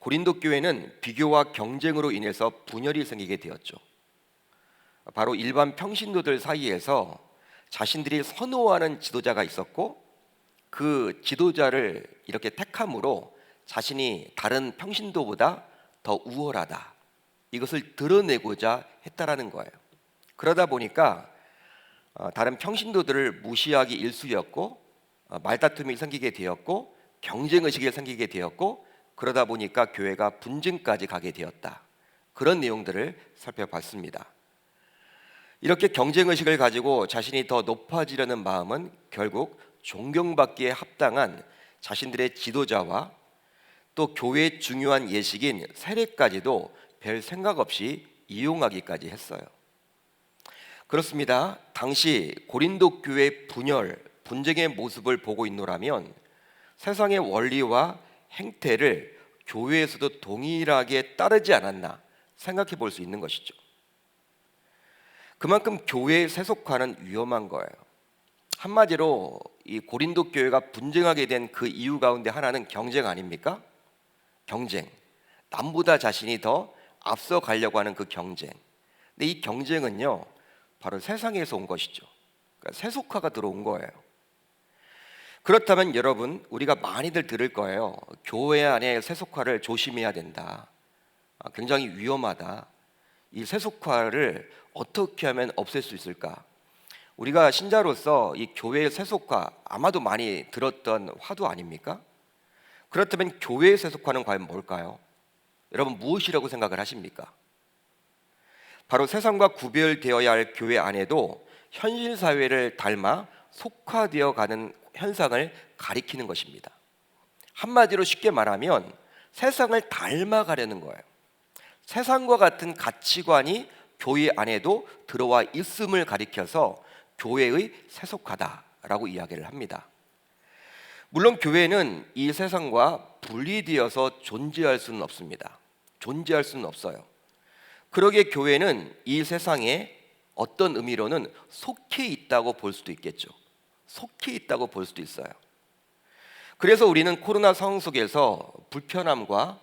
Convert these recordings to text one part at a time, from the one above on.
고린도 교회는 비교와 경쟁으로 인해서 분열이 생기게 되었죠. 바로 일반 평신도들 사이에서 자신들이 선호하는 지도자가 있었고, 그 지도자를 이렇게 택함으로 자신이 다른 평신도보다 더 우월하다, 이것을 드러내고자 했다라는 거예요. 그러다 보니까 다른 평신도들을 무시하기 일쑤였고, 말다툼이 생기게 되었고, 경쟁의식이 생기게 되었고, 그러다 보니까 교회가 분쟁까지 가게 되었다. 그런 내용들을 살펴봤습니다. 이렇게 경쟁의식을 가지고 자신이 더 높아지려는 마음은 결국 존경받기에 합당한 자신들의 지도자와 또 교회의 중요한 예식인 세례까지도 별 생각 없이 이용하기까지 했어요. 그렇습니다. 당시 고린도 교회의 분쟁의 모습을 보고 있노라면 세상의 원리와 행태를 교회에서도 동일하게 따르지 않았나 생각해 볼 수 있는 것이죠. 그만큼 교회의 세속화는 위험한 거예요. 한마디로 이 고린도 교회가 분쟁하게 된 그 이유 가운데 하나는 경쟁 아닙니까? 경쟁. 남보다 자신이 더 앞서 가려고 하는 그 경쟁. 근데 이 경쟁은요, 바로 세상에서 온 것이죠. 그러니까 세속화가 들어온 거예요. 그렇다면 여러분, 우리가 많이들 들을 거예요. 교회 안에 세속화를 조심해야 된다. 굉장히 위험하다. 이 세속화를 어떻게 하면 없앨 수 있을까? 우리가 신자로서 이 교회의 세속화, 아마도 많이 들었던 화두 아닙니까? 그렇다면 교회의 세속화는 과연 뭘까요? 여러분, 무엇이라고 생각을 하십니까? 바로 세상과 구별되어야 할 교회 안에도 현실 사회를 닮아 속화되어 가는 현상을 가리키는 것입니다. 한마디로 쉽게 말하면 세상을 닮아가려는 거예요. 세상과 같은 가치관이 교회 안에도 들어와 있음을 가리켜서 교회의 세속화다라고 이야기를 합니다. 물론 교회는 이 세상과 분리되어서 존재할 수는 없습니다. 존재할 수는 없어요. 그러기에 교회는 이 세상에 어떤 의미로는 속해 있다고 볼 수도 있겠죠. 속해 있다고 볼 수도 있어요. 그래서 우리는 코로나 상황 속에서 불편함과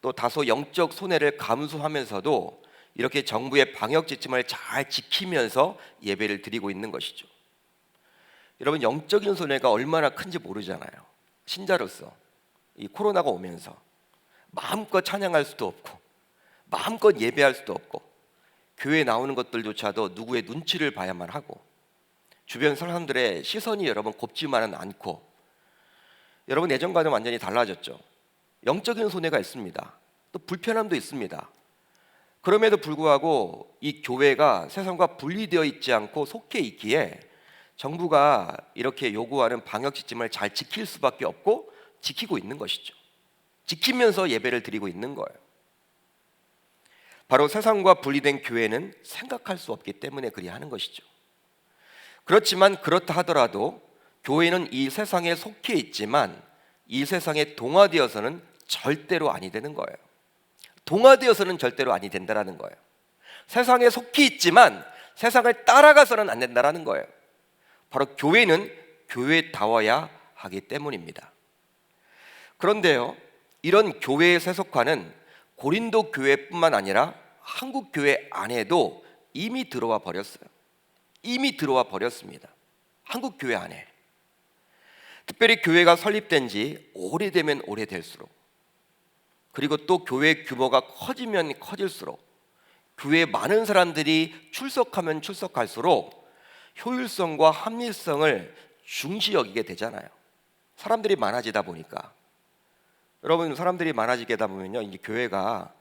또 다소 영적 손해를 감수하면서도 이렇게 정부의 방역 지침을 잘 지키면서 예배를 드리고 있는 것이죠. 여러분, 영적인 손해가 얼마나 큰지 모르잖아요. 신자로서 이 코로나가 오면서 마음껏 찬양할 수도 없고 마음껏 예배할 수도 없고 교회에 나오는 것들조차도 누구의 눈치를 봐야만 하고 주변 사람들의 시선이 여러분 곱지만은 않고, 여러분 예전과는 완전히 달라졌죠. 영적인 손해가 있습니다. 또 불편함도 있습니다. 그럼에도 불구하고 이 교회가 세상과 분리되어 있지 않고 속해 있기에 정부가 이렇게 요구하는 방역 지침을 잘 지킬 수밖에 없고 지키고 있는 것이죠. 지키면서 예배를 드리고 있는 거예요. 바로 세상과 분리된 교회는 생각할 수 없기 때문에 그리하는 것이죠. 그렇지만 그렇다 하더라도 교회는 이 세상에 속해 있지만 이 세상에 동화되어서는 절대로 아니 되는 거예요. 동화되어서는 절대로 아니 된다라는 거예요. 세상에 속해 있지만 세상을 따라가서는 안 된다라는 거예요. 바로 교회는 교회다워야 하기 때문입니다. 그런데요, 이런 교회의 세속화는 고린도 교회뿐만 아니라 한국 교회 안에도 이미 들어와 버렸어요. 이미 들어와 버렸습니다. 한국 교회 안에. 특별히 교회가 설립된 지 오래되면 오래될수록, 그리고 또 교회 규모가 커지면 커질수록, 교회에 많은 사람들이 출석하면 출석할수록 효율성과 합리성을 중시 여기게 되잖아요. 사람들이 많아지다 보니까. 여러분, 사람들이 많아지게 되다 보면요, 이제 교회가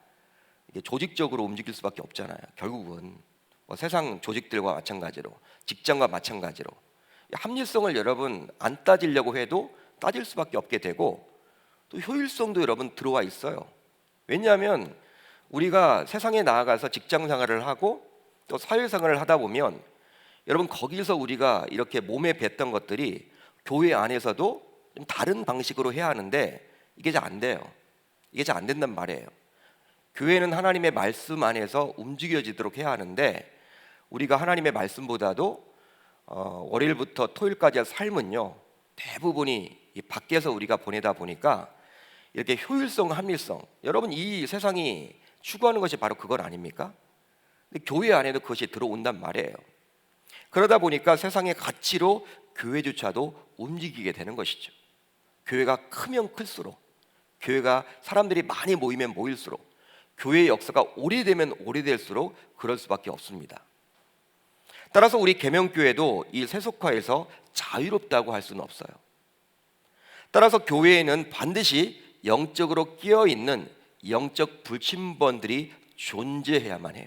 이게 조직적으로 움직일 수밖에 없잖아요. 결국은 세상 조직들과 마찬가지로, 직장과 마찬가지로 합리성을 여러분 안 따지려고 해도 따질 수밖에 없게 되고, 또 효율성도 여러분 들어와 있어요. 왜냐하면 우리가 세상에 나아가서 직장 생활을 하고 또 사회생활을 하다 보면 여러분 거기서 우리가 이렇게 몸에 뱄던 것들이 교회 안에서도 좀 다른 방식으로 해야 하는데 이게 잘 안 돼요. 이게 잘 안 된단 말이에요. 교회는 하나님의 말씀 안에서 움직여지도록 해야 하는데, 우리가 하나님의 말씀보다도 월요일부터 토요일까지의 삶은요, 대부분이 밖에서 우리가 보내다 보니까 이렇게 효율성, 합리성, 여러분 이 세상이 추구하는 것이 바로 그건 아닙니까? 근데 교회 안에도 그것이 들어온단 말이에요. 그러다 보니까 세상의 가치로 교회조차도 움직이게 되는 것이죠. 교회가 크면 클수록, 교회가 사람들이 많이 모이면 모일수록, 교회의 역사가 오래되면 오래될수록 그럴 수밖에 없습니다. 따라서 우리 계명교회도 이 세속화에서 자유롭다고 할 수는 없어요. 따라서 교회에는 반드시 영적으로 끼어있는 영적 불침번들이 존재해야만 해요.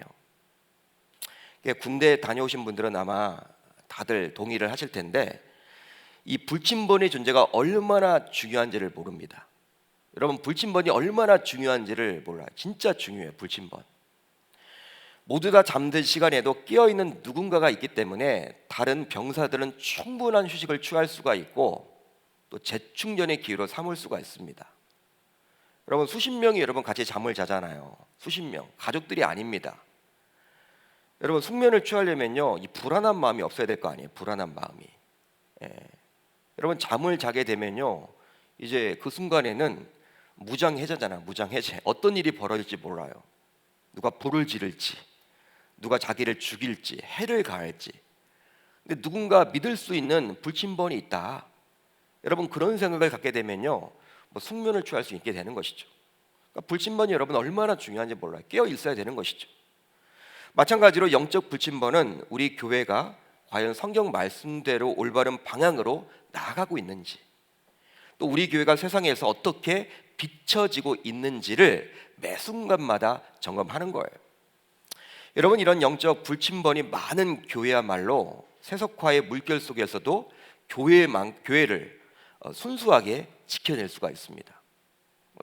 군대 다녀오신 분들은 아마 다들 동의를 하실 텐데 이 불침번의 존재가 얼마나 중요한지를 모릅니다. 여러분, 불침번이 얼마나 중요한지를 몰라요. 진짜 중요해요. 불침번. 모두 다 잠든 시간에도 깨어있는 누군가가 있기 때문에 다른 병사들은 충분한 휴식을 취할 수가 있고 또 재충전의 기회로 삼을 수가 있습니다. 여러분, 수십 명이 여러분 같이 잠을 자잖아요. 수십 명, 가족들이 아닙니다. 여러분, 숙면을 취하려면요, 이 불안한 마음이 없어야 될 거 아니에요. 불안한 마음이. 여러분, 잠을 자게 되면요, 이제 그 순간에는 무장해제잖아. 무장해제. 어떤 일이 벌어질지 몰라요. 누가 불을 지를지, 누가 자기를 죽일지, 해를 가할지. 근데 누군가 믿을 수 있는 불침번이 있다. 여러분, 그런 생각을 갖게 되면요, 숙면을 취할 수 있게 되는 것이죠. 그러니까 불침번이 여러분 얼마나 중요한지 몰라요. 깨어 있어야 되는 것이죠. 마찬가지로 영적 불침번은 우리 교회가 과연 성경 말씀대로 올바른 방향으로 나아가고 있는지, 또 우리 교회가 세상에서 어떻게 비춰지고 있는지를 매 순간마다 점검하는 거예요. 여러분, 이런 영적 불침번이 많은 교회야말로 세속화의 물결 속에서도 교회를 순수하게 지켜낼 수가 있습니다.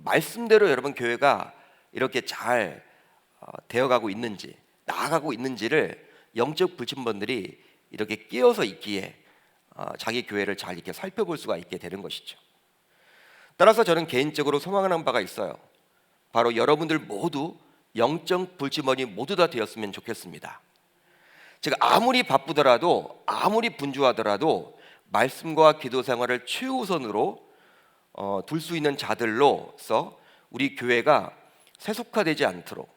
말씀대로 여러분 교회가 이렇게 잘 되어가고 있는지, 나아가고 있는지를 영적 불침번들이 이렇게 끼어서 있기에 자기 교회를 잘 이렇게 살펴볼 수가 있게 되는 것이죠. 따라서 저는 개인적으로 소망하는 바가 있어요. 바로 여러분들 모두 영적 불침번이 모두 다 되었으면 좋겠습니다. 제가 아무리 바쁘더라도, 아무리 분주하더라도 말씀과 기도 생활을 최우선으로 둘 수 있는 자들로서 우리 교회가 세속화되지 않도록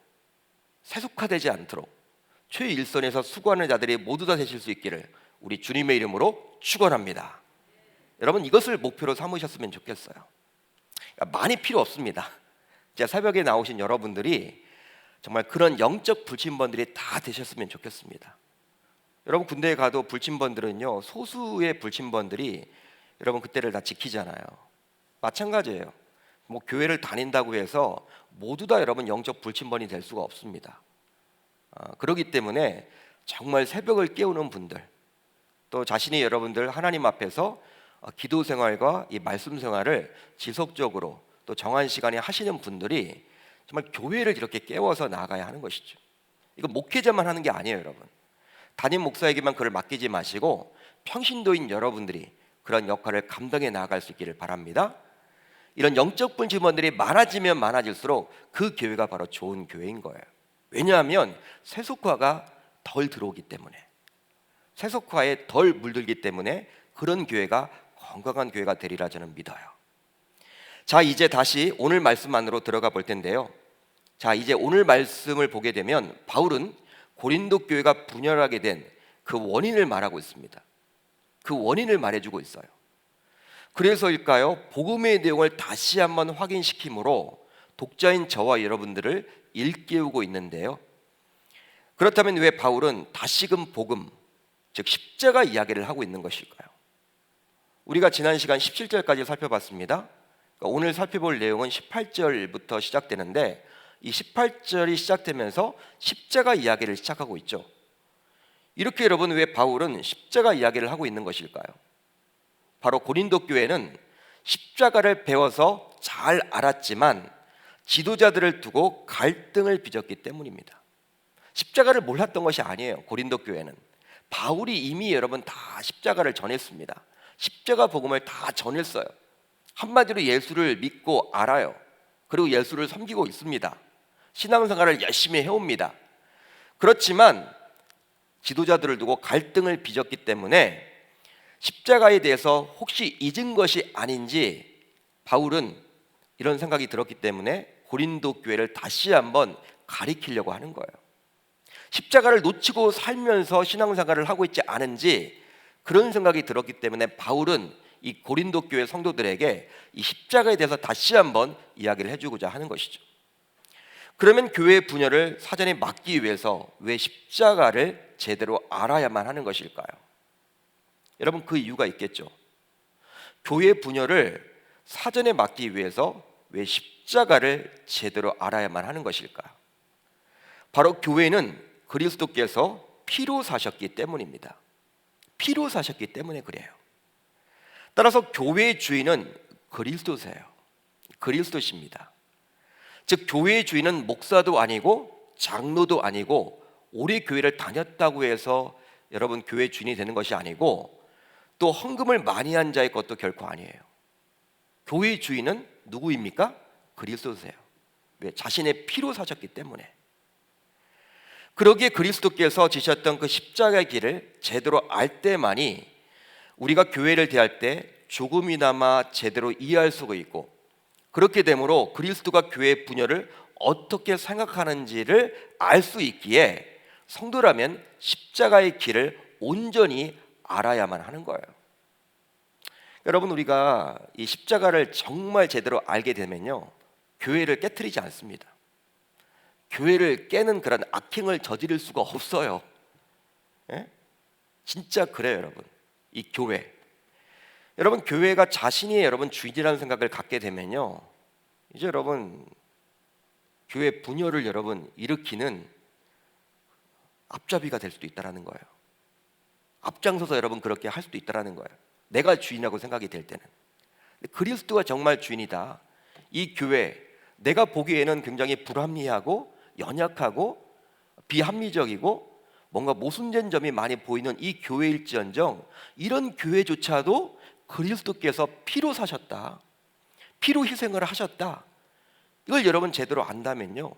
최일선에서 수고하는 자들이 모두 다 되실 수 있기를 우리 주님의 이름으로 축원합니다. 여러분, 이것을 목표로 삼으셨으면 좋겠어요. 많이 필요 없습니다. 제가 새벽에 나오신 여러분들이 정말 그런 영적 불침번들이 다 되셨으면 좋겠습니다. 여러분, 군대에 가도 불침번들은요, 소수의 불침번들이 여러분 그때를 다 지키잖아요. 마찬가지예요. 교회를 다닌다고 해서 모두 다 여러분 영적 불침번이 될 수가 없습니다. 그렇기 때문에 정말 새벽을 깨우는 분들, 또 자신이 여러분들 하나님 앞에서 기도 생활과 이 말씀 생활을 지속적으로 또 정한 시간에 하시는 분들이 정말 교회를 이렇게 깨워서 나가야 하는 것이죠. 이거 목회자만 하는 게 아니에요, 여러분. 담임 목사에게만 그걸 맡기지 마시고 평신도인 여러분들이 그런 역할을 감당해 나아갈 수 있기를 바랍니다. 이런 영적 불침번들이 많아지면 많아질수록 그 교회가 바로 좋은 교회인 거예요. 왜냐하면 세속화가 덜 들어오기 때문에, 세속화에 덜 물들기 때문에 그런 교회가 건강한 교회가 되리라 저는 믿어요. 자, 이제 다시 오늘 말씀 안으로 들어가 볼 텐데요. 자, 이제 오늘 말씀을 보게 되면 바울은 고린도 교회가 분열하게 된 그 원인을 말하고 있습니다. 그 원인을 말해주고 있어요. 그래서일까요? 복음의 내용을 다시 한번 확인시킴으로 독자인 저와 여러분들을 일깨우고 있는데요. 그렇다면 왜 바울은 다시금 복음, 즉 십자가 이야기를 하고 있는 것일까요? 우리가 지난 시간 17절까지 살펴봤습니다. 오늘 살펴볼 내용은 18절부터 시작되는데 이 18절이 시작되면서 십자가 이야기를 시작하고 있죠. 이렇게 여러분, 왜 바울은 십자가 이야기를 하고 있는 것일까요? 바로 고린도 교회는 십자가를 배워서 잘 알았지만 지도자들을 두고 갈등을 빚었기 때문입니다. 십자가를 몰랐던 것이 아니에요. 고린도 교회는 바울이 이미 여러분 다 십자가를 전했습니다. 십자가 복음을 다 전했어요. 한마디로 예수를 믿고 알아요. 그리고 예수를 섬기고 있습니다. 신앙생활을 열심히 해옵니다. 그렇지만 지도자들을 두고 갈등을 빚었기 때문에 십자가에 대해서 혹시 잊은 것이 아닌지 바울은 이런 생각이 들었기 때문에 고린도 교회를 다시 한번 가리키려고 하는 거예요. 십자가를 놓치고 살면서 신앙생활을 하고 있지 않은지 그런 생각이 들었기 때문에 바울은 이 고린도 교회 성도들에게 이 십자가에 대해서 다시 한번 이야기를 해주고자 하는 것이죠. 그러면 교회의 분열을 사전에 막기 위해서 왜 십자가를 제대로 알아야만 하는 것일까요? 여러분, 그 이유가 있겠죠. 교회 분열을 사전에 막기 위해서 왜 십자가를 제대로 알아야만 하는 것일까요? 바로 교회는 그리스도께서 피로 사셨기 때문입니다. 피로 사셨기 때문에 그래요. 따라서 교회의 주인은 그리스도세요. 그리스도십니다. 즉 교회의 주인은 목사도 아니고 장로도 아니고 오래 교회를 다녔다고 해서 여러분 교회 주인이 되는 것이 아니고 또 헌금을 많이 한 자의 것도 결코 아니에요. 교회의 주인은 누구입니까? 그리스도세요. 왜? 자신의 피로 사셨기 때문에. 그러기에 그리스도께서 지셨던 그 십자가의 길을 제대로 알 때만이 우리가 교회를 대할 때 조금이나마 제대로 이해할 수가 있고, 그렇게 되므로 그리스도가 교회의 분열을 어떻게 생각하는지를 알 수 있기에 성도라면 십자가의 길을 온전히 알아야만 하는 거예요. 여러분, 우리가 이 십자가를 정말 제대로 알게 되면요, 교회를 깨트리지 않습니다. 교회를 깨는 그런 악행을 저지를 수가 없어요. 예? 진짜 그래요, 여러분. 이 교회, 여러분 교회가 자신이 여러분 주인이라는 생각을 갖게 되면요, 이제 여러분 교회 분열을 여러분 일으키는 앞잡이가 될 수도 있다라는 거예요. 앞장서서 여러분 그렇게 할 수도 있다라는 거예요. 내가 주인이라고 생각이 될 때는. 근데 그리스도가 정말 주인이다. 이 교회, 내가 보기에는 굉장히 불합리하고 연약하고 비합리적이고 뭔가 모순된 점이 많이 보이는 이 교회일지언정 이런 교회조차도 그리스도께서 피로 사셨다, 피로 희생을 하셨다, 이걸 여러분 제대로 안다면요,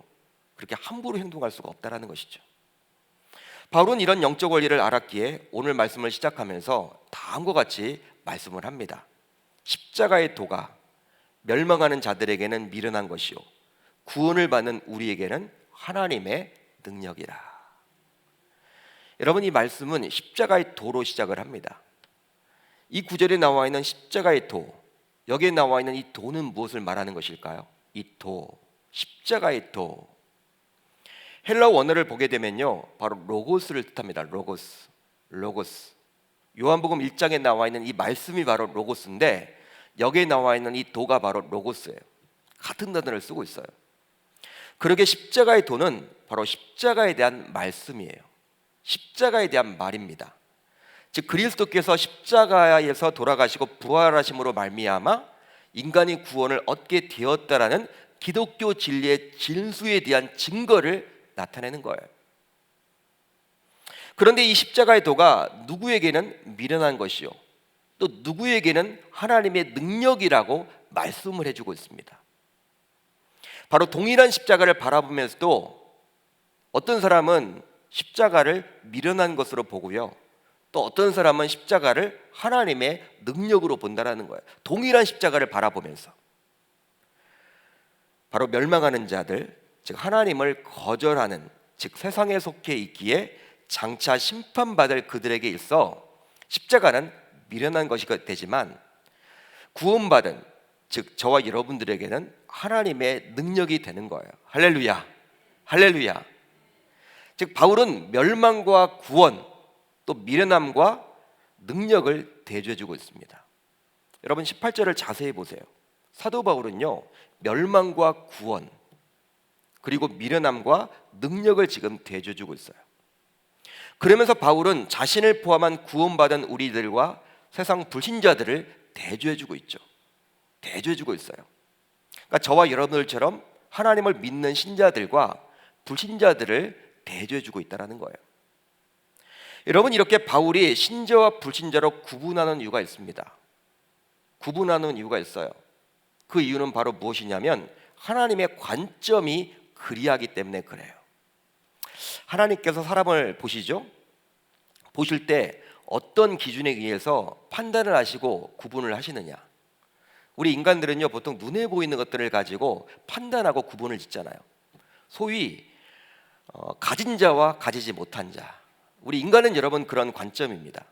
그렇게 함부로 행동할 수가 없다라는 것이죠. 바울은 이런 영적 원리를 알았기에 오늘 말씀을 시작하면서 다음과 같이 말씀을 합니다. 십자가의 도가 멸망하는 자들에게는 미련한 것이요 구원을 받는 우리에게는 하나님의 능력이라. 여러분, 이 말씀은 십자가의 도로 시작을 합니다. 이 구절에 나와 있는 십자가의 도, 여기에 나와 있는 이 도는 무엇을 말하는 것일까요? 이 도, 십자가의 도, 헬라어 원어를 보게 되면요, 바로 로고스를 뜻합니다. 로고스, 로고스. 요한복음 1장에 나와 있는 이 말씀이 바로 로고스인데 여기에 나와 있는 이 도가 바로 로고스예요. 같은 단어를 쓰고 있어요. 그러게 십자가의 도는 바로 십자가에 대한 말씀이에요. 십자가에 대한 말입니다. 즉 그리스도께서 십자가에서 돌아가시고 부활하심으로 말미암아 인간이 구원을 얻게 되었다라는 기독교 진리의 진수에 대한 증거를 나타내는 거예요. 그런데 이 십자가의 도가 누구에게는 미련한 것이요 또 누구에게는 하나님의 능력이라고 말씀을 해주고 있습니다. 바로 동일한 십자가를 바라보면서도 어떤 사람은 십자가를 미련한 것으로 보고요, 또 어떤 사람은 십자가를 하나님의 능력으로 본다라는 거예요. 동일한 십자가를 바라보면서 바로 멸망하는 자들, 즉 하나님을 거절하는, 즉 세상에 속해 있기에 장차 심판받을 그들에게 있어 십자가는 미련한 것이 되지만 구원받은, 즉 저와 여러분들에게는 하나님의 능력이 되는 거예요. 할렐루야, 할렐루야. 즉 바울은 멸망과 구원, 또 미련함과 능력을 대조해주고 있습니다. 여러분 18절을 자세히 보세요. 사도 바울은요, 멸망과 구원 그리고 미련함과 능력을 지금 대조해주고 있어요. 그러면서 바울은 자신을 포함한 구원받은 우리들과 세상 불신자들을 대조해주고 있죠. 대조해주고 있어요. 그러니까 저와 여러분들처럼 하나님을 믿는 신자들과 불신자들을 대조해주고 있다는 거예요. 여러분, 이렇게 바울이 신자와 불신자로 구분하는 이유가 있습니다. 구분하는 이유가 있어요. 그 이유는 바로 무엇이냐면 하나님의 관점이 그리하기 때문에 그래요. 하나님께서 사람을 보시죠. 보실 때 어떤 기준에 의해서 판단을 하시고 구분을 하시느냐? 우리 인간들은요, 보통 눈에 보이는 것들을 가지고 판단하고 구분을 짓잖아요. 소위 가진 자와 가지지 못한 자. 우리 인간은 여러분 그런 관점입니다.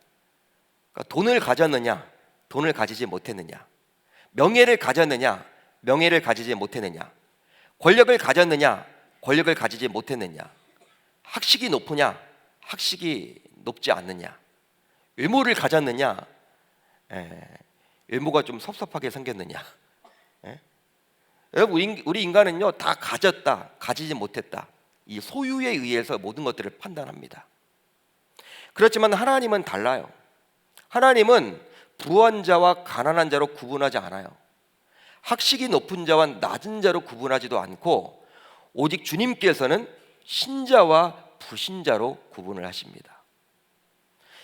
그러니까 돈을 가졌느냐, 돈을 가지지 못했느냐, 명예를 가졌느냐, 명예를 가지지 못했느냐, 권력을 가졌느냐, 권력을 가지지 못했느냐, 학식이 높으냐, 학식이 높지 않느냐, 외모를 가졌느냐, 외모가 좀 섭섭하게 생겼느냐. 여러분, 우리 인간은요, 다 가졌다, 가지지 못했다, 이 소유에 의해서 모든 것들을 판단합니다. 그렇지만 하나님은 달라요. 하나님은 부한 자와 가난한 자로 구분하지 않아요. 학식이 높은 자와 낮은 자로 구분하지도 않고, 오직 주님께서는 신자와 불신자로 구분을 하십니다.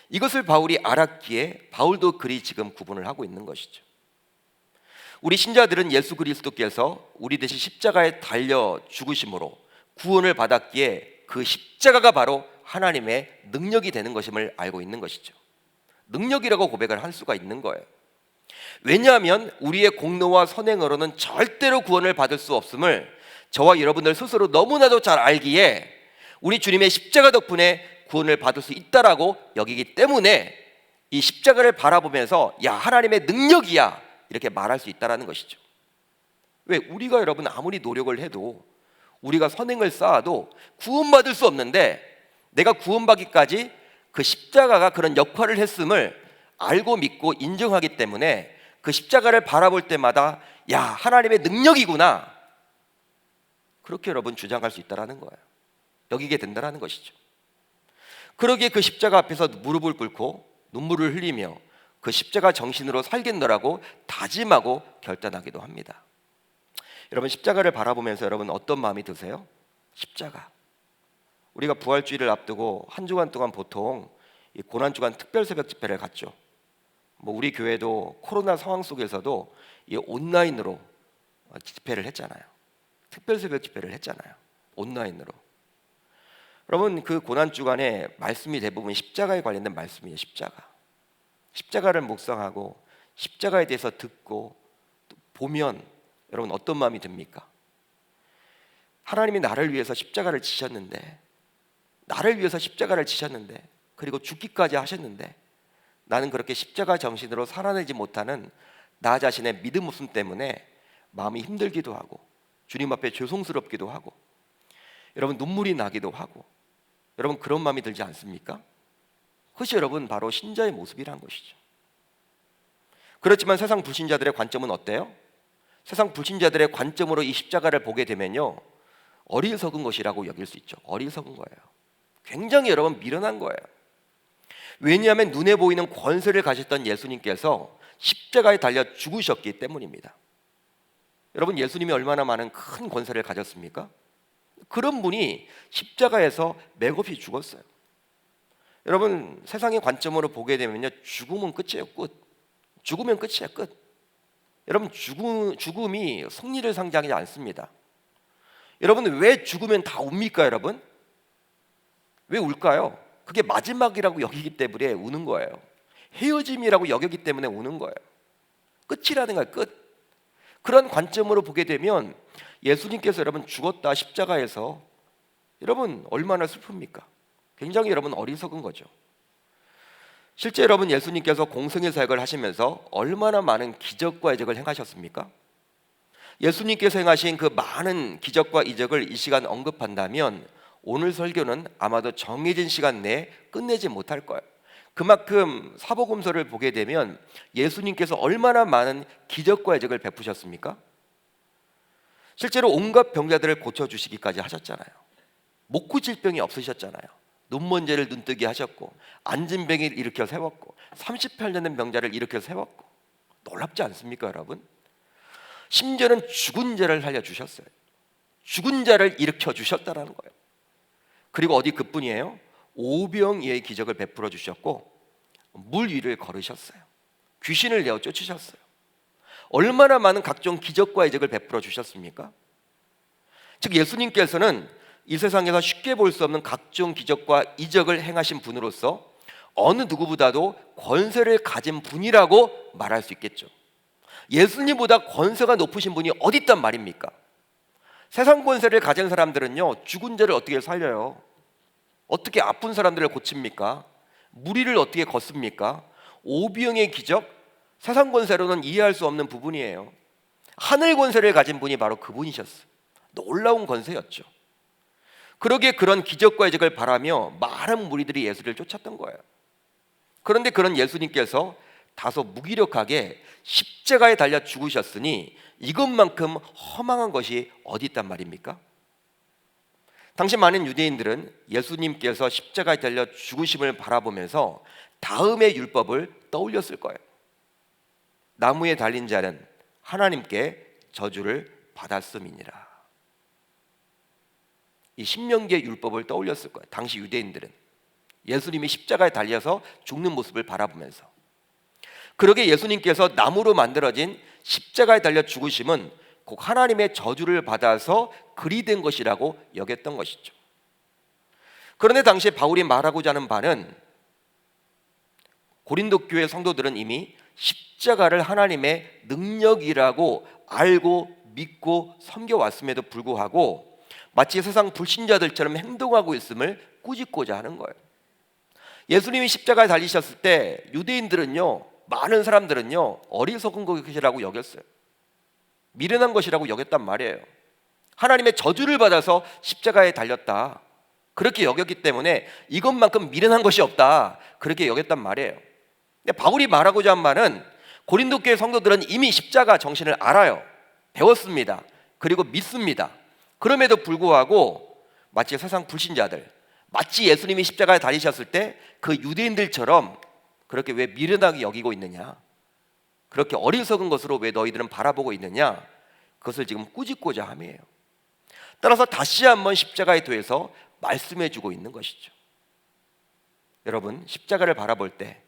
이것을 바울이 알았기에 바울도 그리 지금 구분을 하고 있는 것이죠. 우리 신자들은 예수 그리스도께서 우리 대신 십자가에 달려 죽으심으로 구원을 받았기에 그 십자가가 바로 하나님의 능력이 되는 것임을 알고 있는 것이죠. 능력이라고 고백을 할 수가 있는 거예요. 왜냐하면 우리의 공로와 선행으로는 절대로 구원을 받을 수 없음을 저와 여러분들 스스로 너무나도 잘 알기에 우리 주님의 십자가 덕분에 구원을 받을 수 있다라고 여기기 때문에 이 십자가를 바라보면서 야, 하나님의 능력이야, 이렇게 말할 수 있다라는 것이죠. 왜? 우리가 여러분 아무리 노력을 해도, 우리가 선행을 쌓아도 구원받을 수 없는데, 내가 구원받기까지 그 십자가가 그런 역할을 했음을 알고 믿고 인정하기 때문에 그 십자가를 바라볼 때마다 야, 하나님의 능력이구나, 그렇게 여러분 주장할 수 있다라는 거예요. 여기게 된다라는 것이죠. 그러기에 그 십자가 앞에서 무릎을 꿇고 눈물을 흘리며 그 십자가 정신으로 살겠노라고 다짐하고 결단하기도 합니다. 여러분, 십자가를 바라보면서 여러분 어떤 마음이 드세요? 십자가. 우리가 부활주의를 앞두고 한 주간 동안 보통 이 고난주간 특별새벽 집회를 갔죠. 우리 교회도 코로나 상황 속에서도 이 온라인으로 집회를 했잖아요. 특별새벽 집회를 했잖아요. 온라인으로. 여러분, 그 고난주간에 말씀이 대부분 십자가에 관련된 말씀이에요. 십자가를 묵상하고 십자가에 대해서 듣고 보면 여러분 어떤 마음이 듭니까? 하나님이 나를 위해서 십자가를 지셨는데, 그리고 죽기까지 하셨는데, 나는 그렇게 십자가 정신으로 살아내지 못하는 나 자신의 믿음 없음 때문에 마음이 힘들기도 하고, 주님 앞에 죄송스럽기도 하고, 여러분 눈물이 나기도 하고, 여러분 그런 마음이 들지 않습니까? 그것이 여러분 바로 신자의 모습이란 것이죠. 그렇지만 세상 불신자들의 관점은 어때요? 세상 불신자들의 관점으로 이 십자가를 보게 되면요, 어리석은 것이라고 여길 수 있죠. 어리석은 거예요. 굉장히 여러분 미련한 거예요. 왜냐하면 눈에 보이는 권세를 가졌던 예수님께서 십자가에 달려 죽으셨기 때문입니다. 여러분, 예수님이 얼마나 많은 큰 권세를 가졌습니까? 그런 분이 십자가에서 맥없이 죽었어요. 여러분, 세상의 관점으로 보게 되면요, 죽음은 끝이에요. 죽으면 끝이에요. 끝. 여러분, 죽음이 승리를 상징하지 않습니다. 여러분, 왜 죽으면 다 웁니까? 여러분, 왜 울까요? 그게 마지막이라고 여기기 때문에 우는 거예요. 헤어짐이라고 여기기 때문에 우는 거예요. 끝이라는 거예요. 끝. 그런 관점으로 보게 되면 예수님께서 여러분 죽었다 십자가에서, 여러분 얼마나 슬픕니까? 굉장히 여러분 어리석은 거죠. 실제 여러분 예수님께서 공생의 사역을 하시면서 얼마나 많은 기적과 이적을 행하셨습니까? 예수님께서 행하신 그 많은 기적과 이적을 이 시간 언급한다면 오늘 설교는 아마도 정해진 시간 내에 끝내지 못할 거예요. 그만큼 사복음서를 보게 되면 예수님께서 얼마나 많은 기적과 이적을 베푸셨습니까? 실제로 온갖 병자들을 고쳐주시기까지 하셨잖아요. 목구 질병이 없으셨잖아요. 눈먼지를 눈뜨게 하셨고, 앉은 병을 일으켜 세웠고, 38년 된 병자를 일으켜 세웠고, 놀랍지 않습니까 여러분? 심지어는 죽은 자를 살려주셨어요. 죽은 자를 일으켜 주셨다는 거예요. 그리고 어디 그뿐이에요? 오병이어의 기적을 베풀어 주셨고, 물 위를 걸으셨어요. 귀신을 내어 쫓으셨어요. 얼마나 많은 각종 기적과 이적을 베풀어 주셨습니까? 즉 예수님께서는 이 세상에서 쉽게 볼 수 없는 각종 기적과 이적을 행하신 분으로서 어느 누구보다도 권세를 가진 분이라고 말할 수 있겠죠. 예수님보다 권세가 높으신 분이 어디 있단 말입니까? 세상 권세를 가진 사람들은요, 죽은 자를 어떻게 살려요? 어떻게 아픈 사람들을 고칩니까? 무리를 어떻게 걷습니까? 오병의 기적, 세상 권세로는 이해할 수 없는 부분이에요. 하늘 권세를 가진 분이 바로 그분이셨어요. 놀라운 권세였죠. 그러기에 그런 기적과 이적을 바라며 많은 무리들이 예수를 쫓았던 거예요. 그런데 그런 예수님께서 다소 무기력하게 십자가에 달려 죽으셨으니 이것만큼 허망한 것이 어디 있단 말입니까? 당시 많은 유대인들은 예수님께서 십자가에 달려 죽으심을 바라보면서 다음의 율법을 떠올렸을 거예요. 나무에 달린 자는 하나님께 저주를 받았음이니라. 이 신명기의 율법을 떠올렸을 거예요. 당시 유대인들은 예수님이 십자가에 달려서 죽는 모습을 바라보면서. 그러게 예수님께서 나무로 만들어진 십자가에 달려 죽으심은 곧 하나님의 저주를 받아서 그리 된 것이라고 여겼던 것이죠. 그런데 당시에 바울이 말하고자 하는 바는 고린도 교회 성도들은 이미 십자가를 하나님의 능력이라고 알고 믿고 섬겨왔음에도 불구하고 마치 세상 불신자들처럼 행동하고 있음을 꾸짖고자 하는 거예요. 예수님이 십자가에 달리셨을 때 유대인들은요, 많은 사람들은요, 어리석은 것이라고 여겼어요. 미련한 것이라고 여겼단 말이에요. 하나님의 저주를 받아서 십자가에 달렸다, 그렇게 여겼기 때문에 이것만큼 미련한 것이 없다, 그렇게 여겼단 말이에요. 근데 바울이 말하고자 한 말은 고린도 교회 성도들은 이미 십자가 정신을 알아요. 배웠습니다. 그리고 믿습니다. 그럼에도 불구하고 마치 세상 불신자들, 마치 예수님이 십자가에 달리셨을 때 그 유대인들처럼 그렇게 왜 미련하게 여기고 있느냐, 그렇게 어리석은 것으로 왜 너희들은 바라보고 있느냐, 그것을 지금 꾸짖고자 함이에요. 따라서 다시 한번 십자가에 대해서 말씀해주고 있는 것이죠. 여러분, 십자가를 바라볼 때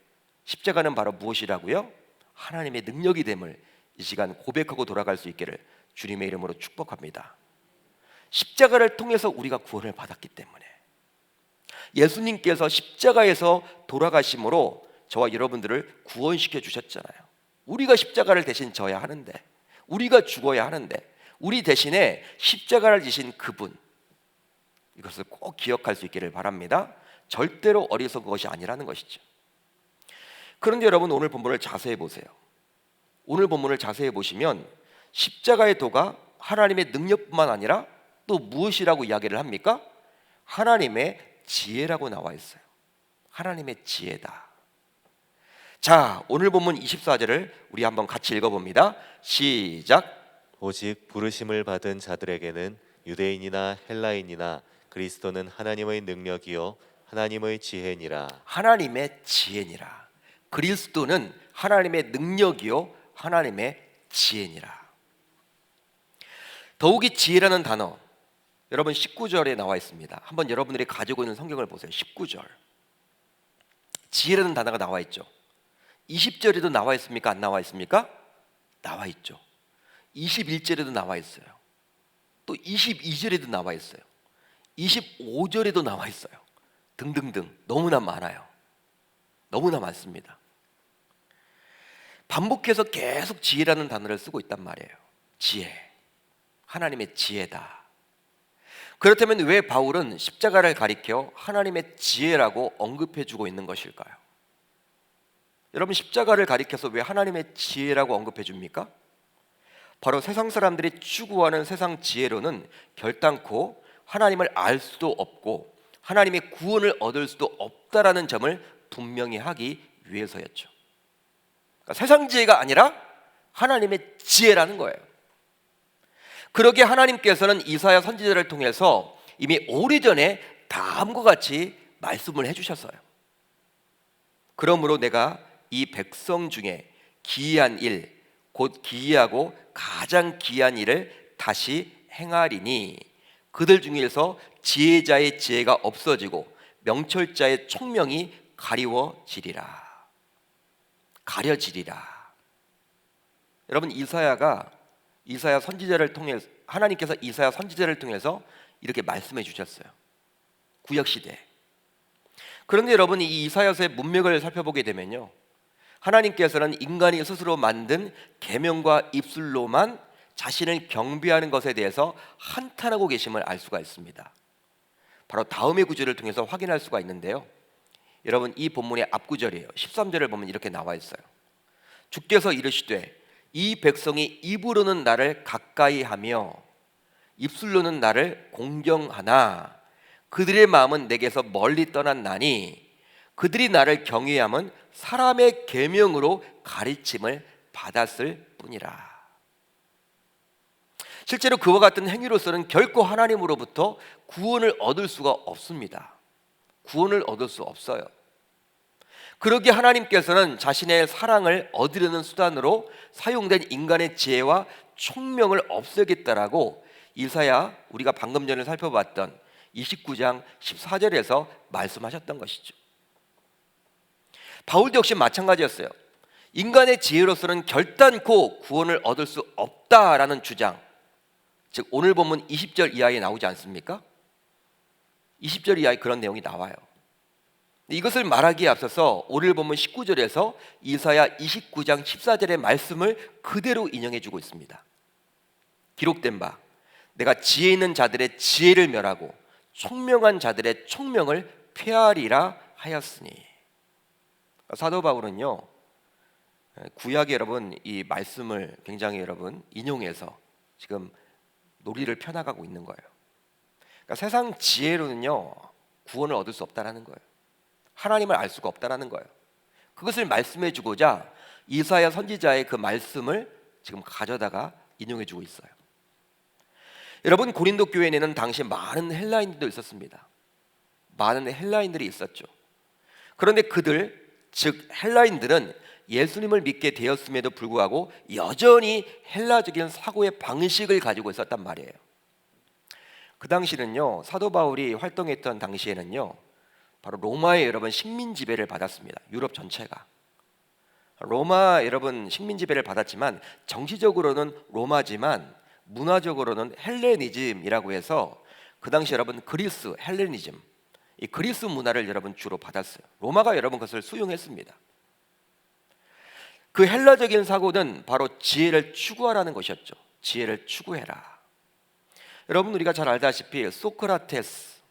십자가는 바로 무엇이라고요? 하나님의 능력이 됨을 이 시간 고백하고 돌아갈 수 있기를 주님의 이름으로 축복합니다. 십자가를 통해서 우리가 구원을 받았기 때문에, 예수님께서 십자가에서 돌아가심으로 저와 여러분들을 구원시켜 주셨잖아요. 우리가 십자가를 대신 져야 하는데, 우리가 죽어야 하는데, 우리 대신에 십자가를 지신 그분, 이것을 꼭 기억할 수 있기를 바랍니다. 절대로 어리석은 것이 아니라는 것이죠. 그런데 여러분, 오늘 본문을 자세히 보세요. 오늘 본문을 자세히 보시면 십자가의 도가 하나님의 능력뿐만 아니라 또 무엇이라고 이야기를 합니까? 하나님의 지혜라고 나와 있어요. 하나님의 지혜다. 자, 오늘 본문 24절을 우리 한번 같이 읽어봅니다. 시작. 오직 부르심을 받은 자들에게는 유대인이나 헬라인이나 그리스도는 하나님의 능력이요 하나님의 지혜니라. 하나님의 지혜니라. 그리스도는 하나님의 능력이요 하나님의 지혜니라. 더욱이 지혜라는 단어, 여러분 19절에 나와 있습니다. 한번 여러분들이 가지고 있는 성경을 보세요. 19절. 지혜라는 단어가 나와 있죠. 20절에도 나와 있습니까? 안 나와 있습니까? 나와 있죠. 21절에도 나와 있어요. 또 22절에도 나와 있어요. 25절에도 나와 있어요. 등등등 너무나 많아요. 너무나 많습니다. 반복해서 계속 지혜라는 단어를 쓰고 있단 말이에요. 지혜, 하나님의 지혜다. 그렇다면 왜 바울은 십자가를 가리켜 하나님의 지혜라고 언급해주고 있는 것일까요? 여러분, 십자가를 가리켜서 왜 하나님의 지혜라고 언급해줍니까? 바로 세상 사람들이 추구하는 세상 지혜로는 결단코 하나님을 알 수도 없고 하나님의 구원을 얻을 수도 없다라는 점을 분명히 하기 위해서였죠. 그러니까 세상 지혜가 아니라 하나님의 지혜라는 거예요. 그러기에 하나님께서는 이사야 선지자를 통해서 이미 오래전에 다음과 같이 말씀을 해주셨어요. 그러므로 내가 이 백성 중에 기이한 일, 곧 기이하고 가장 기이한 일을 다시 행하리니 그들 중에서 지혜자의 지혜가 없어지고 명철자의 총명이 가리워지리라. 가려지리라. 여러분, 이사야 선지자를 통해 하나님께서 이사야 선지자를 통해서 이렇게 말씀해 주셨어요. 구약 시대. 그런데 여러분, 이 이사야서의 문맥을 살펴보게 되면요, 하나님께서는 인간이 스스로 만든 계명과 입술로만 자신을 경배하는 것에 대해서 한탄하고 계심을 알 수가 있습니다. 바로 다음의 구절을 통해서 확인할 수가 있는데요. 여러분, 이 본문의 앞구절이에요. 13절을 보면 이렇게 나와 있어요. 주께서 이르시되 이 백성이 입으로는 나를 가까이 하며 입술로는 나를 공경하나 그들의 마음은 내게서 멀리 떠났나니 그들이 나를 경외함은 사람의 계명으로 가르침을 받았을 뿐이라. 실제로 그와 같은 행위로서는 결코 하나님으로부터 구원을 얻을 수가 없습니다. 구원을 얻을 수 없어요. 그러기에 하나님께서는 자신의 사랑을 얻으려는 수단으로 사용된 인간의 지혜와 총명을 없애겠다라고 이사야, 우리가 방금 전에 살펴봤던 29장 14절에서 말씀하셨던 것이죠. 바울도 역시 마찬가지였어요. 인간의 지혜로서는 결단코 구원을 얻을 수 없다라는 주장, 즉 오늘 본문 20절 이하에 나오지 않습니까? 20절 이하에 그런 내용이 나와요. 이것을 말하기에 앞서서 오늘 본문 19절에서 이사야 29장 14절의 말씀을 그대로 인용해 주고 있습니다. 기록된 바 내가 지혜 있는 자들의 지혜를 멸하고 총명한 자들의 총명을 폐하리라 하였으니. 사도 바울은요, 구약에 여러분 이 말씀을 굉장히 여러분 인용해서 지금 논리를 펴나가고 있는 거예요. 그러니까 세상 지혜로는요 구원을 얻을 수 없다라는 거예요. 하나님을 알 수가 없다라는 거예요. 그것을 말씀해 주고자 이사야 선지자의 그 말씀을 지금 가져다가 인용해 주고 있어요. 여러분, 고린도 교회에는 당시 많은 헬라인들도 있었습니다. 많은 헬라인들이 있었죠. 그런데 그들, 즉 헬라인들은 예수님을 믿게 되었음에도 불구하고 여전히 헬라적인 사고의 방식을 가지고 있었단 말이에요. 그 당시는요, 사도 바울이 활동했던 당시에는요, 바로 로마의 여러분 식민 지배를 받았습니다. 유럽 전체가 로마 여러분 식민 지배를 받았지만 정치적으로는 로마지만 문화적으로는 헬레니즘이라고 해서 그 당시 여러분 그리스 헬레니즘, 이 그리스 문화를 여러분 주로 받았어요. 로마가 여러분 그것을 수용했습니다. 그 헬라적인 사고는 바로 지혜를 추구하라는 것이었죠. 지혜를 추구해라. 여러분, 우리가 잘 알다시피 소크라테스,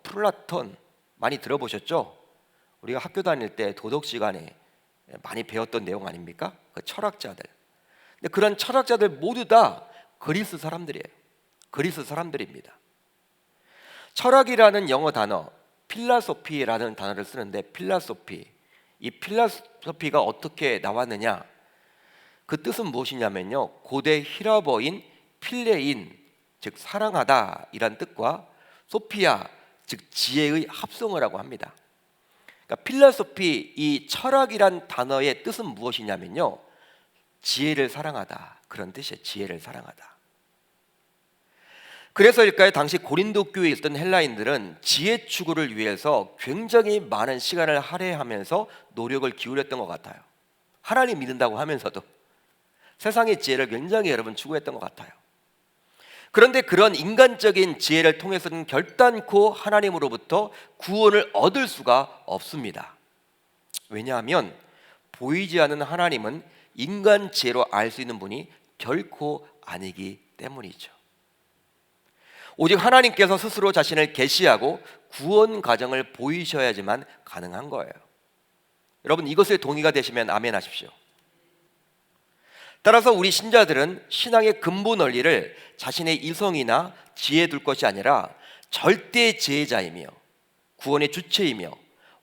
플라톤 많이 들어보셨죠? 우리가 학교 다닐 때 도덕 시간에 많이 배웠던 내용 아닙니까? 그 철학자들. 근데 그런 철학자들 모두 다 그리스 사람들이에요. 그리스 사람들입니다. 철학이라는 영어 단어 필라소피라는 단어를 쓰는데 필라소피, 이 필라소피가 어떻게 나왔느냐? 그 뜻은 무엇이냐면요, 고대 히라버인 필레인, 즉 사랑하다 이란 뜻과 소피아, 즉 지혜의 합성어라고 합니다. 그러니까 필라소피, 이 철학이란 단어의 뜻은 무엇이냐면요, 지혜를 사랑하다, 그런 뜻이에요. 지혜를 사랑하다. 그래서일까요? 당시 고린도 교회에 있었던 헬라인들은 지혜 추구를 위해서 굉장히 많은 시간을 할애하면서 노력을 기울였던 것 같아요. 하나님 믿는다고 하면서도 세상의 지혜를 굉장히 여러분 추구했던 것 같아요. 그런데 그런 인간적인 지혜를 통해서는 결단코 하나님으로부터 구원을 얻을 수가 없습니다. 왜냐하면 보이지 않는 하나님은 인간 지혜로 알 수 있는 분이 결코 아니기 때문이죠. 오직 하나님께서 스스로 자신을 계시하고 구원 과정을 보이셔야지만 가능한 거예요. 여러분, 이것에 동의가 되시면 아멘 하십시오. 따라서 우리 신자들은 신앙의 근본 원리를 자신의 이성이나 지혜에 둘 것이 아니라 절대 지혜자이며 구원의 주체이며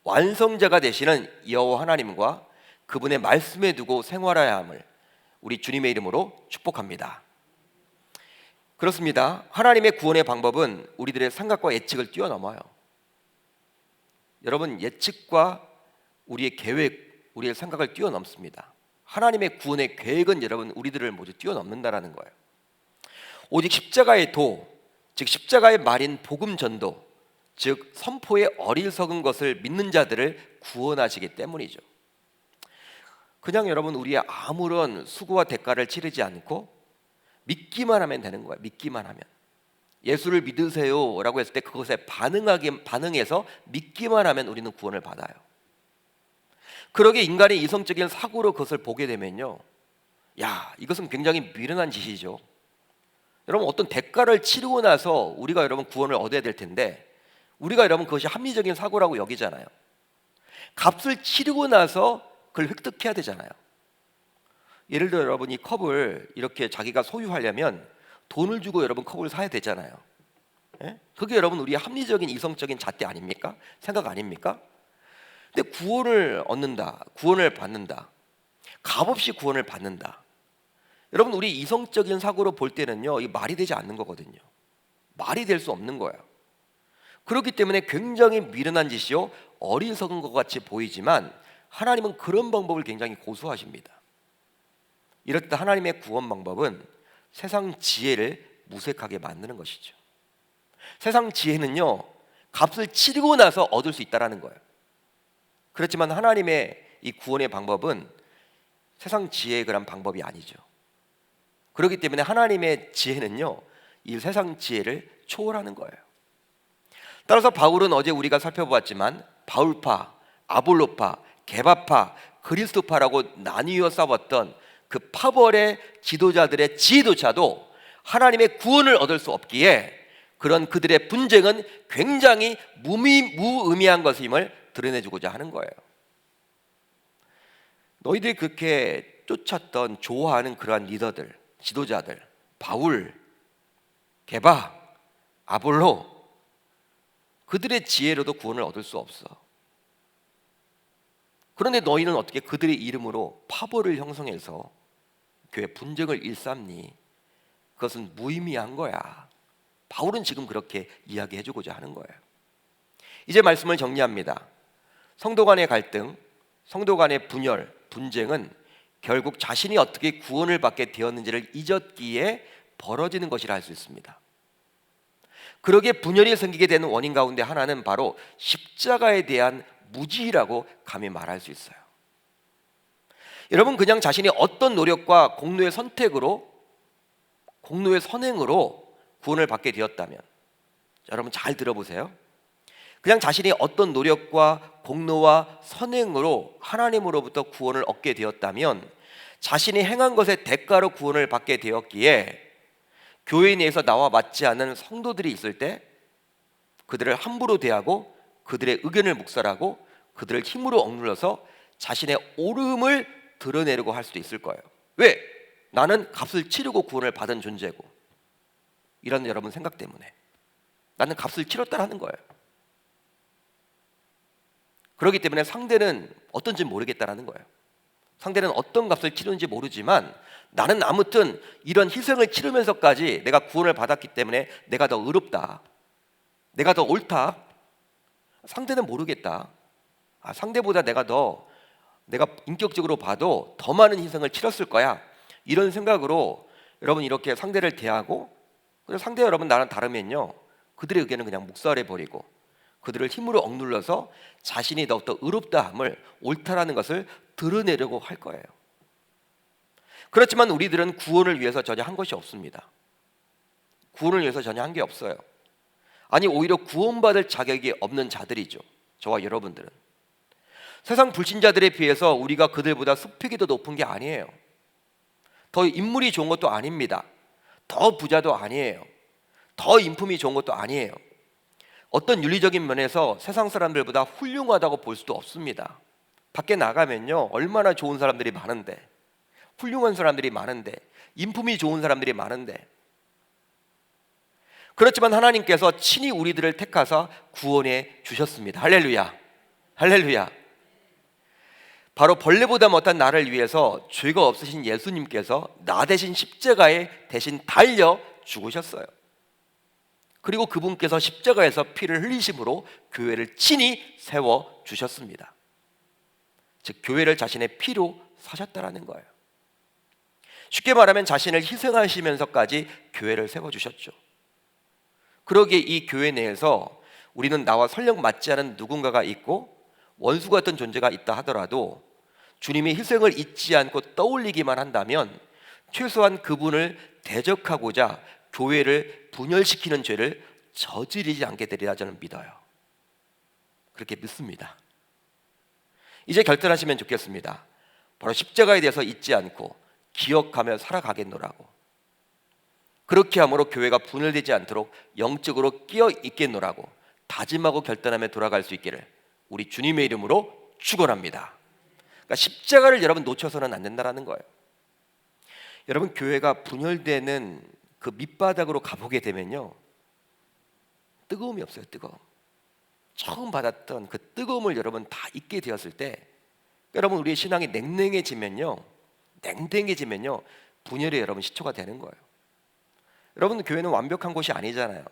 완성자가 되시는 여호와 하나님과 그분의 말씀에 두고 생활해야 함을 우리 주님의 이름으로 축복합니다. 그렇습니다. 하나님의 구원의 방법은 우리들의 생각과 예측을 뛰어넘어요. 여러분, 예측과 우리의 계획, 우리의 생각을 뛰어넘습니다. 하나님의 구원의 계획은 여러분 우리들을 모두 뛰어넘는다라는 거예요. 오직 십자가의 도, 즉 십자가의 말인 복음 전도, 즉 선포의 어리석은 것을 믿는 자들을 구원하시기 때문이죠. 그냥 여러분 우리의 아무런 수고와 대가를 치르지 않고 믿기만 하면 되는 거예요. 믿기만 하면. 예수를 믿으세요 라고 했을 때 그것에 반응해서 믿기만 하면 우리는 구원을 받아요. 그러게 인간의 이성적인 사고로 그것을 보게 되면요, 야, 이것은 굉장히 미련한 짓이죠. 여러분, 어떤 대가를 치르고 나서 우리가 여러분 구원을 얻어야 될 텐데, 우리가 여러분 그것이 합리적인 사고라고 여기잖아요. 값을 치르고 나서 그걸 획득해야 되잖아요. 예를 들어 여러분, 이 컵을 이렇게 자기가 소유하려면 돈을 주고 여러분 컵을 사야 되잖아요. 예? 그게 여러분 우리의 합리적인 이성적인 잣대 아닙니까? 생각 아닙니까? 근데 구원을 얻는다, 구원을 받는다, 값없이 구원을 받는다. 여러분, 우리 이성적인 사고로 볼 때는요, 이 말이 되지 않는 거거든요. 말이 될 수 없는 거예요. 그렇기 때문에 굉장히 미련한 짓이요, 어리석은 것 같이 보이지만 하나님은 그런 방법을 굉장히 고수하십니다. 이럴 때 하나님의 구원 방법은 세상 지혜를 무색하게 만드는 것이죠. 세상 지혜는요, 값을 치르고 나서 얻을 수 있다는 거예요. 그렇지만 하나님의 이 구원의 방법은 세상 지혜의 그런 방법이 아니죠. 그렇기 때문에 하나님의 지혜는요, 이 세상 지혜를 초월하는 거예요. 따라서 바울은 어제 우리가 살펴보았지만 바울파, 아볼로파, 게바파, 그리스도파라고 나뉘어 싸웠던 그 파벌의 지도자들의 지혜조차도 하나님의 구원을 얻을 수 없기에 그런 그들의 분쟁은 굉장히 무의미한 것임을 드러내주고자 하는 거예요. 너희들이 그렇게 쫓았던, 좋아하는 그러한 리더들, 지도자들, 바울, 게바, 아볼로, 그들의 지혜로도 구원을 얻을 수 없어. 그런데 너희는 어떻게 그들의 이름으로 파벌을 형성해서 교회 분쟁을 일삼니? 그것은 무의미한 거야. 바울은 지금 그렇게 이야기해 주고자 하는 거예요. 이제 말씀을 정리합니다. 성도 간의 갈등, 성도 간의 분열, 분쟁은 결국 자신이 어떻게 구원을 받게 되었는지를 잊었기에 벌어지는 것이라 할 수 있습니다. 그러기에 분열이 생기게 되는 원인 가운데 하나는 바로 십자가에 대한 무지라고 감히 말할 수 있어요. 여러분, 그냥 자신이 어떤 노력과 공로의 선택으로, 공로의 선행으로 구원을 받게 되었다면, 여러분 잘 들어보세요. 그냥 자신이 어떤 노력과 공로와 선행으로 하나님으로부터 구원을 얻게 되었다면, 자신이 행한 것의 대가로 구원을 받게 되었기에 교회 내에서 나와 맞지 않는 성도들이 있을 때 그들을 함부로 대하고 그들의 의견을 묵살하고 그들을 힘으로 억눌러서 자신의 옳음을 드러내려고 할 수도 있을 거예요. 왜? 나는 값을 치르고 구원을 받은 존재고, 이런 여러분 생각 때문에 나는 값을 치렀다라는 거예요. 그렇기 때문에 상대는 어떤지 모르겠다라는 거예요. 상대는 어떤 값을 치르는지 모르지만 나는 아무튼 이런 희생을 치르면서까지 내가 구원을 받았기 때문에 내가 더 의롭다, 내가 더 옳다. 상대는 모르겠다. 상대보다 내가 인격적으로 봐도 더 많은 희생을 치렀을 거야, 이런 생각으로 여러분 이렇게 상대를 대하고, 상대 여러분 나랑 다르면요, 그들의 의견은 그냥 묵살해버리고 그들을 힘으로 억눌러서 자신이 더욱더 의롭다함을, 옳다라는 것을 드러내려고 할 거예요. 그렇지만 우리들은 구원을 위해서 전혀 한 것이 없습니다. 구원을 위해서 전혀 한 게 없어요. 아니, 오히려 구원받을 자격이 없는 자들이죠. 저와 여러분들은 세상 불신자들에 비해서 우리가 그들보다 수픽이 더 높은 게 아니에요. 더 인물이 좋은 것도 아닙니다. 더 부자도 아니에요. 더 인품이 좋은 것도 아니에요. 어떤 윤리적인 면에서 세상 사람들보다 훌륭하다고 볼 수도 없습니다. 밖에 나가면요, 얼마나 좋은 사람들이 많은데, 훌륭한 사람들이 많은데, 인품이 좋은 사람들이 많은데. 그렇지만 하나님께서 친히 우리들을 택하사 구원해 주셨습니다. 할렐루야, 할렐루야. 바로 벌레보다 못한 나를 위해서 죄가 없으신 예수님께서 나 대신 십자가에 대신 달려 죽으셨어요. 그리고 그분께서 십자가에서 피를 흘리심으로 교회를 친히 세워 주셨습니다. 즉, 교회를 자신의 피로 사셨다라는 거예요. 쉽게 말하면 자신을 희생하시면서까지 교회를 세워주셨죠. 그러기에 이 교회 내에서 우리는 나와 설령 맞지 않은 누군가가 있고 원수 같은 존재가 있다 하더라도 주님의 희생을 잊지 않고 떠올리기만 한다면 최소한 그분을 대적하고자 교회를 분열시키는 죄를 저지르지 않게 되리라 저는 믿어요. 그렇게 믿습니다. 이제 결단하시면 좋겠습니다. 바로 십자가에 대해서 잊지 않고 기억하며 살아가겠노라고. 그렇게 함으로 교회가 분열되지 않도록 영적으로 끼어 있겠노라고 다짐하고 결단하며 돌아갈 수 있기를 우리 주님의 이름으로 축원합니다. 그러니까 십자가를 여러분 놓쳐서는 안 된다라는 거예요. 여러분, 교회가 분열되는 그 밑바닥으로 가보게 되면요, 뜨거움이 없어요. 뜨거움. 처음 받았던 그 뜨거움을 여러분 다 잊게 되었을 때, 여러분 우리의 신앙이 냉랭해지면요, 분열의 여러분 시초가 되는 거예요. 여러분, 교회는 완벽한 곳이 아니잖아요.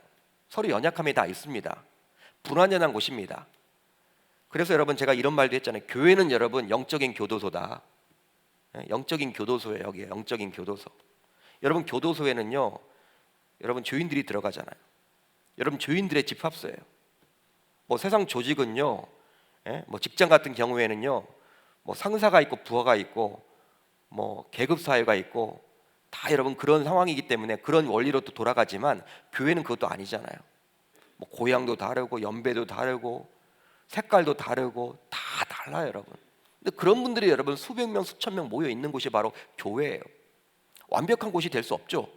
서로 연약함이 다 있습니다. 불완전한 곳입니다. 그래서 여러분, 제가 이런 말도 했잖아요. 교회는 여러분 영적인 교도소다. 영적인 교도소예요. 여기에 영적인 교도소. 여러분, 교도소에는요, 여러분 죄인들이 들어가잖아요. 여러분, 죄인들의 집합소예요. 뭐 세상 조직은요, 뭐 직장 같은 경우에는요, 뭐 상사가 있고 부하가 있고 뭐 계급 사회가 있고 다 여러분 그런 상황이기 때문에 그런 원리로 또 돌아가지만, 교회는 그것도 아니잖아요. 뭐 고향도 다르고 연배도 다르고 색깔도 다르고 다 달라요, 여러분. 근데 그런 분들이 여러분 수백 명, 수천 명 모여 있는 곳이 바로 교회예요. 완벽한 곳이 될 수 없죠.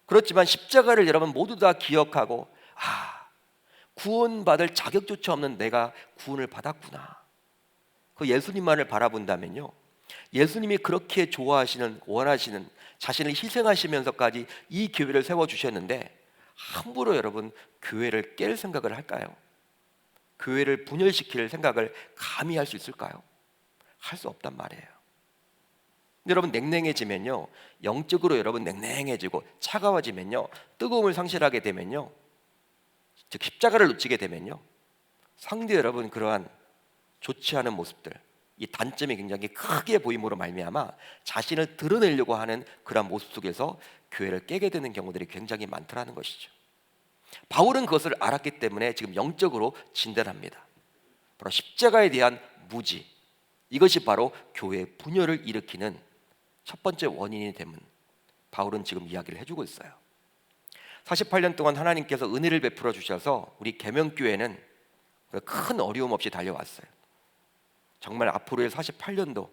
그렇지만 십자가를 여러분 모두 다 기억하고, 구원받을 자격조차 없는 내가 구원을 받았구나. 그 예수님만을 바라본다면요, 예수님이 그렇게 좋아하시는, 원하시는, 자신을 희생하시면서까지 이 교회를 세워주셨는데 함부로 여러분 교회를 깰 생각을 할까요? 교회를 분열시킬 생각을 감히 할 수 있을까요? 할 수 없단 말이에요. 여러분, 냉랭해지면요, 영적으로 여러분 냉랭해지고 차가워지면요, 뜨거움을 상실하게 되면요, 즉 십자가를 놓치게 되면요, 상대 여러분 그러한 좋지 않은 모습들, 이 단점이 굉장히 크게 보임으로 말미암아 자신을 드러내려고 하는 그러한 모습 속에서 교회를 깨게 되는 경우들이 굉장히 많더라는 것이죠. 바울은 그것을 알았기 때문에 지금 영적으로 진단합니다. 바로 십자가에 대한 무지, 이것이 바로 교회의 분열을 일으키는 첫 번째 원인이 됨은 바울은 지금 이야기를 해주고 있어요. 48년 동안 하나님께서 은혜를 베풀어 주셔서 우리 계명교회는 큰 어려움 없이 달려왔어요. 정말 앞으로의 48년도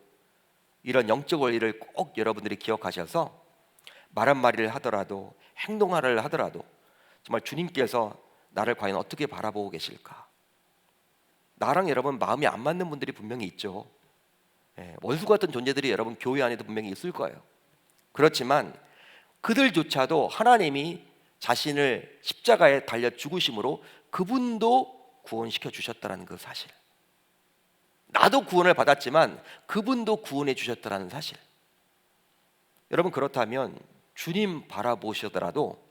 이런 영적 원리를 꼭 여러분들이 기억하셔서 말 한마디를 하더라도, 행동 하나를 하더라도 정말 주님께서 나를 과연 어떻게 바라보고 계실까? 나랑 여러분 마음이 안 맞는 분들이 분명히 있죠. 원수 같은 존재들이 여러분 교회 안에도 분명히 있을 거예요. 그렇지만 그들조차도 하나님이 자신을 십자가에 달려 죽으심으로 그분도 구원시켜 주셨다는 그 사실, 나도 구원을 받았지만 그분도 구원해 주셨다는 사실. 여러분, 그렇다면 주님 바라보시더라도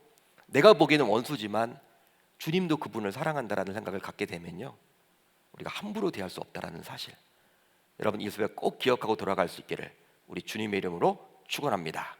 내가 보기에는 원수지만 주님도 그분을 사랑한다라는 생각을 갖게 되면요, 우리가 함부로 대할 수 없다라는 사실, 여러분 이 수업에 꼭 기억하고 돌아갈 수 있기를 우리 주님의 이름으로 축원합니다.